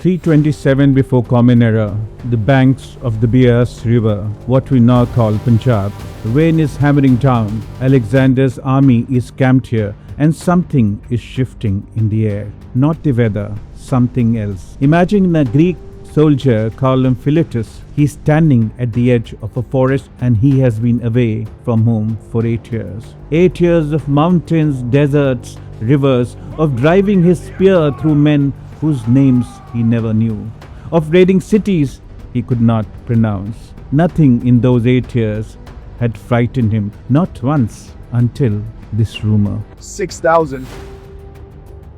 327 before Common Era, the banks of the Beas River, what we now call Punjab. The rain is hammering down. Alexander's army is camped here, and something is shifting in the air. Not the weather, something else. Imagine a Greek soldier called Philetus. He's standing at the edge of a forest and he has been away from home for 8 years. 8 years of mountains, deserts, rivers, of driving his spear through men whose names he never knew, of raiding cities he could not pronounce. Nothing in those 8 years had frightened him, not once, until this rumor. 6,000.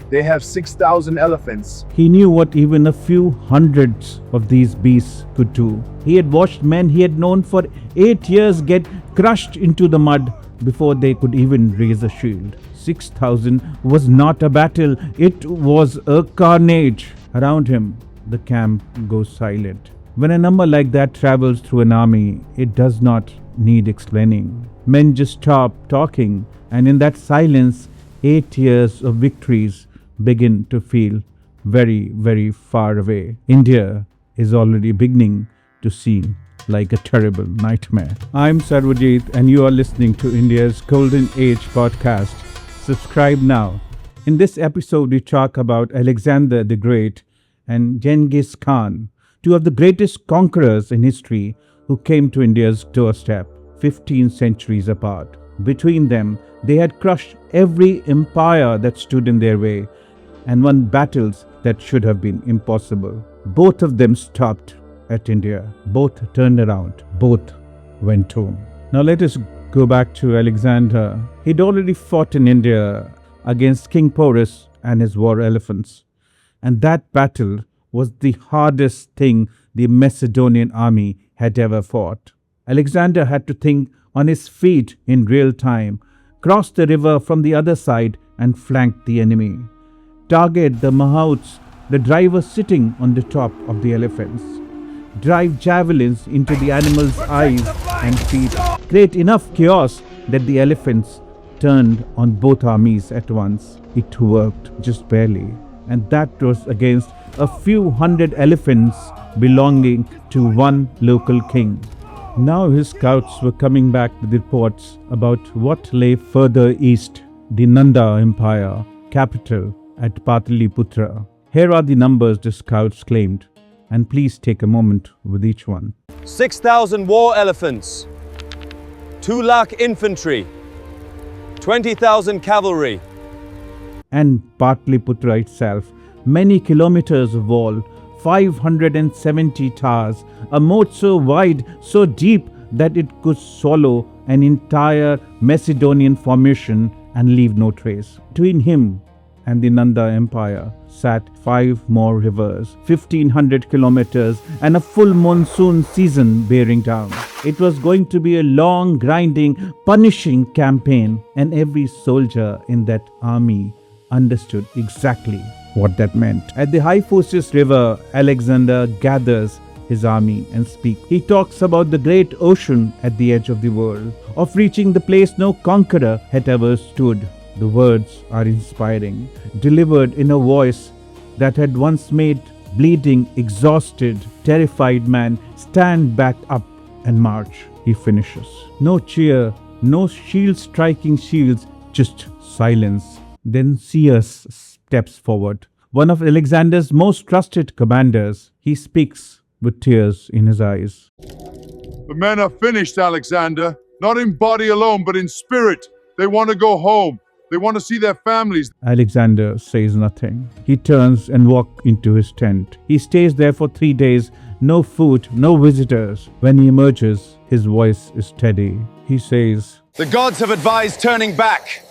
They have 6,000 elephants. He knew what even a few hundreds of these beasts could do. He had watched men he had known for 8 years get crushed into the mud before they could even raise a shield. 6,000 was not a battle, it was a carnage. Around him, the camp goes silent. When a number like that travels through an army, it does not need explaining. Men just stop talking, and in that silence, 8 years of victories begin to feel very, very far away. India is already beginning to seem like a terrible nightmare. I'm Sarvajit and you are listening to India's Golden Age podcast. Subscribe now. In this episode, we talk about Alexander the Great and Genghis Khan, two of the greatest conquerors in history who came to India's doorstep 15 centuries apart. Between them, they had crushed every empire that stood in their way and won battles that should have been impossible. Both of them stopped at India. Both turned around. Both went home. Now let us go back to Alexander. He'd already fought in India against King Porus and his war elephants. And that battle was the hardest thing the Macedonian army had ever fought. Alexander had to think on his feet in real time, cross the river from the other side and flank the enemy. Target the mahouts, the drivers sitting on the top of the elephants. Drive javelins into the animals' eyes and feet. Create enough chaos that the elephants turned on both armies at once. It worked just barely. And that was against a few hundred elephants belonging to one local king. Now his scouts were coming back with reports about what lay further east, the Nanda Empire, capital at Pataliputra. Here are the numbers the scouts claimed, and please take a moment with each one. 6,000 war elephants, 2 lakh infantry, 20,000 cavalry. And Pataliputra itself, many kilometers of wall, 570 towers, a moat so wide, so deep that it could swallow an entire Macedonian formation and leave no trace. Between him and the Nanda Empire sat 5 more rivers, 1,500 kilometers, and a full monsoon season bearing down. It was going to be a long, grinding, punishing campaign, and every soldier in that army understood exactly what that meant. At the Hydaspes River, Alexander gathers his army and speaks. He talks about the great ocean at the edge of the world, of reaching the place no conqueror had ever stood. The words are inspiring, delivered in a voice that had once made bleeding, exhausted, terrified man stand back up and march. He finishes. No cheer, no shield striking shields, just silence. Then Seus steps forward, one of Alexander's most trusted commanders. He speaks with tears in his eyes. The men are finished, Alexander. Not in body alone, but in spirit. They want to go home. They want to see their families. Alexander says nothing. He turns and walks into his tent. He stays there for 3 days. No food, no visitors. When he emerges, his voice is steady. He says, The gods have advised turning back.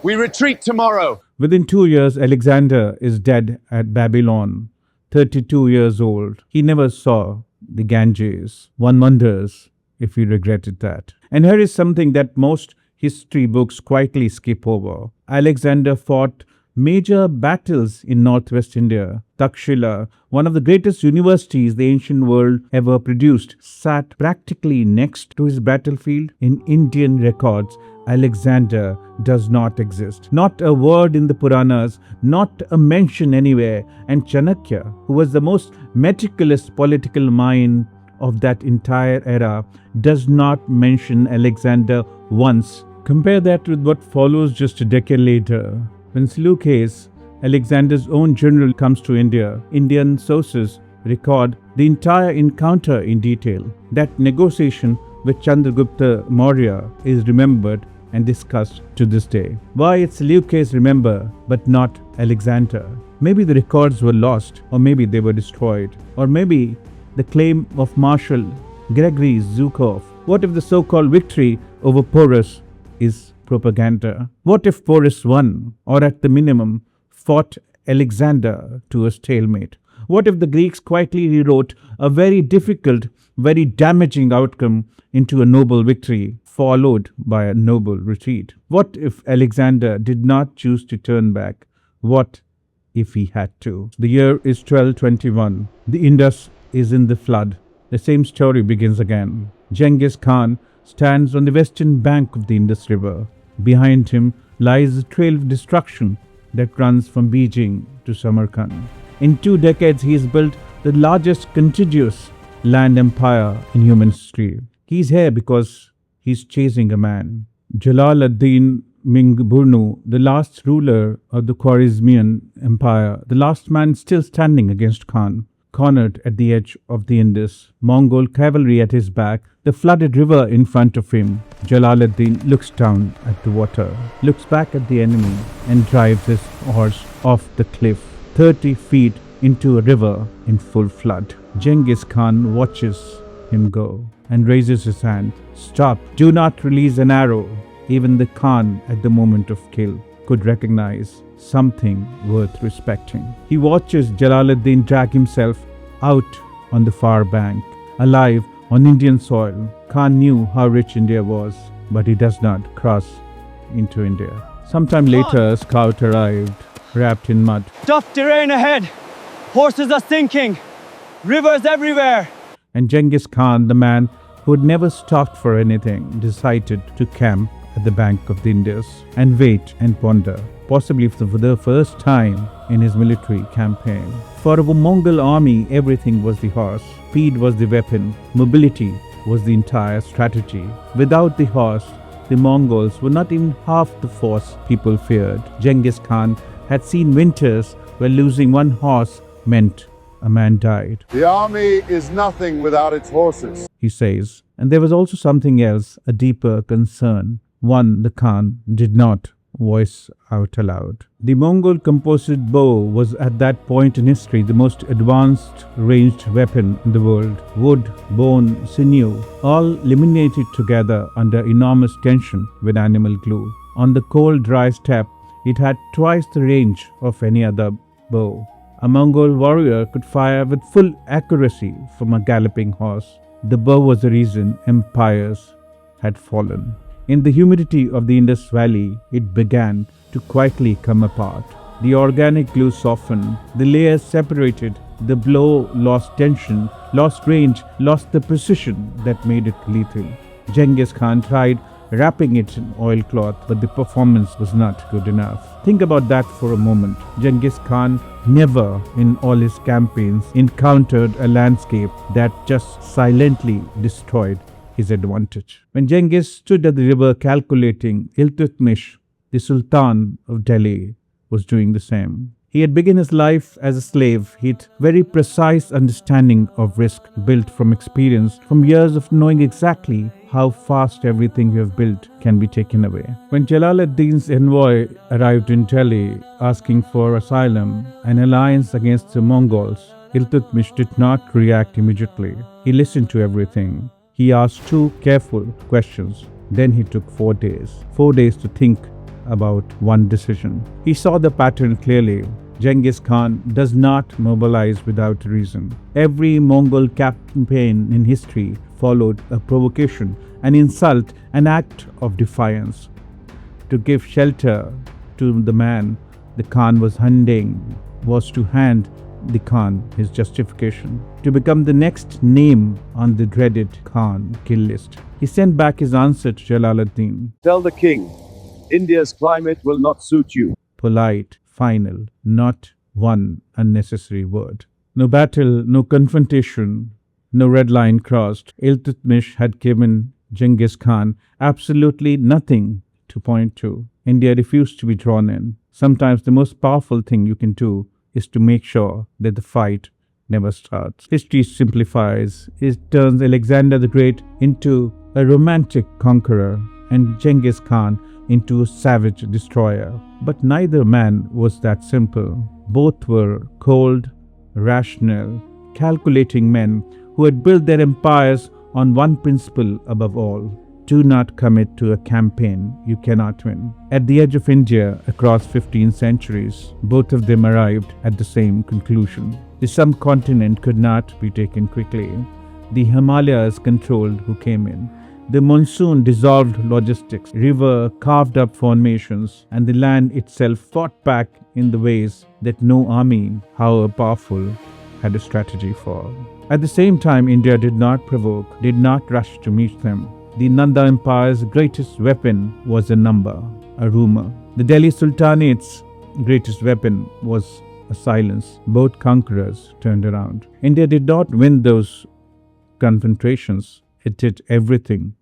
We retreat tomorrow. Within 2 years, Alexander is dead at Babylon, 32 years old. He never saw the Ganges. One wonders if he regretted that. And here is something that most history books quietly skip over. Alexander fought major battles in northwest India. Takshila, one of the greatest universities the ancient world ever produced, sat practically next to his battlefield. In Indian records, Alexander does not exist. Not a word in the Puranas, not a mention anywhere. And Chanakya, who was the most meticulous political mind of that entire era, does not mention Alexander once. Compare that with what follows just a decade later. When Seleucus, Alexander's own general, comes to India, Indian sources record the entire encounter in detail. That negotiation with Chandragupta Maurya is remembered and discussed to this day. Why it's Seleucus remember but not Alexander? Maybe the records were lost, or maybe they were destroyed, or maybe the claim of Marshal Gregory Zhukov. What if the so-called victory over Porus is propaganda? What if Porus won, or at the minimum fought Alexander to a stalemate? What if the Greeks quietly rewrote a very difficult, very damaging outcome into a noble victory, followed by a noble retreat? What if Alexander did not choose to turn back? What if he had to? The year is 1221. The Indus is in the flood. The same story begins again. Genghis Khan stands on the western bank of the Indus River. Behind him lies a trail of destruction that runs from Beijing to Samarkand. In 2 decades, he has built the largest contiguous land empire in human history. He's here because he's chasing a man. Jalal ad-Din Mingburnu, the last ruler of the Khwarezmian Empire, the last man still standing against Khan, cornered at the edge of the Indus, Mongol cavalry at his back, the flooded river in front of him. Jalal ad-Din looks down at the water, looks back at the enemy, and drives his horse off the cliff, 30 feet into a river in full flood. Genghis Khan watches him go and raises his hand. Stop, do not release an arrow. Even the Khan at the moment of kill could recognize something worth respecting. He watches Jalaluddin drag himself out on the far bank, alive on Indian soil. Khan knew how rich India was, but he does not cross into India. Sometime later, a scout arrived, wrapped in mud. Tough terrain ahead. Horses are sinking. Rivers everywhere. And Genghis Khan, the man who had never stopped for anything, decided to camp at the bank of the Indus and wait and ponder, possibly for the first time in his military campaign. For a Mongol army, everything was the horse, speed was the weapon, mobility was the entire strategy. Without the horse, the Mongols were not even half the force people feared. Genghis Khan had seen winters where losing one horse meant a man died. The army is nothing without its horses, he says. And there was also something else, a deeper concern, one the Khan did not voice out aloud. The Mongol composite bow was at that point in history the most advanced ranged weapon in the world. Wood, bone, sinew, all laminated together under enormous tension with animal glue. On the cold, dry steppe, it had twice the range of any other bow. A Mongol warrior could fire with full accuracy from a galloping horse. The bow was the reason empires had fallen. In the humidity of the Indus Valley, it began to quietly come apart. The organic glue softened, the layers separated, the blow lost tension, lost range, lost the precision that made it lethal. Genghis Khan tried wrapping it in oilcloth, but the performance was not good enough. Think about that for a moment. Genghis Khan never in all his campaigns encountered a landscape that just silently destroyed his advantage. When Genghis stood at the river calculating, Iltutmish, the Sultan of Delhi, was doing the same. He had begun his life as a slave. He had very precise understanding of risk built from experience, from years of knowing exactly how fast everything you have built can be taken away. When Jalaluddin's envoy arrived in Delhi asking for asylum, an alliance against the Mongols, Iltutmish did not react immediately. He listened to everything. He asked 2 careful questions. Then he took 4 days. 4 days to think about one decision. He saw the pattern clearly. Genghis Khan does not mobilize without reason. Every Mongol campaign in history followed a provocation, an insult, an act of defiance. To give shelter to the man the Khan was to hand the Khan his justification to become the next name on the dreaded Khan kill list. He sent back his answer to Jalaluddin. Tell the king, India's climate will not suit you. Polite, final, not one unnecessary word. No battle, no confrontation, no red line crossed. Iltutmish had given Genghis Khan absolutely nothing to point to. India refused to be drawn in. Sometimes the most powerful thing you can do is to make sure that the fight never starts. History simplifies. It turns Alexander the Great into a romantic conqueror and Genghis Khan into a savage destroyer. But neither man was that simple. Both were cold, rational, calculating men who had built their empires on one principle above all. Do not commit to a campaign you cannot win. At the edge of India, across 15 centuries, both of them arrived at the same conclusion. The subcontinent could not be taken quickly. The Himalayas controlled who came in. The monsoon dissolved logistics, river carved up formations, and the land itself fought back in the ways that no army, however powerful, had a strategy for. At the same time, India did not provoke, did not rush to meet them. The Nanda Empire's greatest weapon was a number, a rumor. The Delhi Sultanate's greatest weapon was a silence. Both conquerors turned around. India did not win those confrontations. It did everything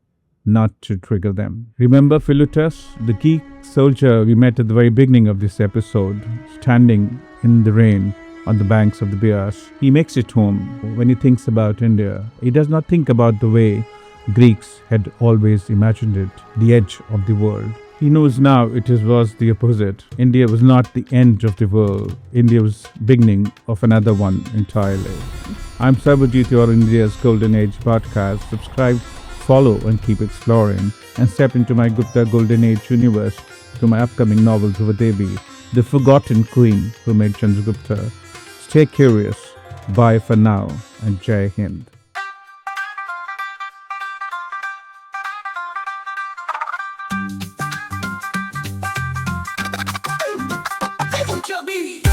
not to trigger them. Remember Philotas, the Greek soldier we met at the very beginning of this episode, standing in the rain on the banks of the Beas. He makes it home. When he thinks about India, he does not think about the way Greeks had always imagined it, the edge of the world. He knows now was the opposite. India was not the end of the world. India was beginning of another one entirely. I'm Sarvajit, your India's Golden Age podcast. Subscribe, follow, and keep exploring. And step into my Gupta Golden Age universe through my upcoming novel Dhruvadevi, the forgotten queen who made Chandragupta. Stay curious. Bye for now, and Jai Hind. Chubby.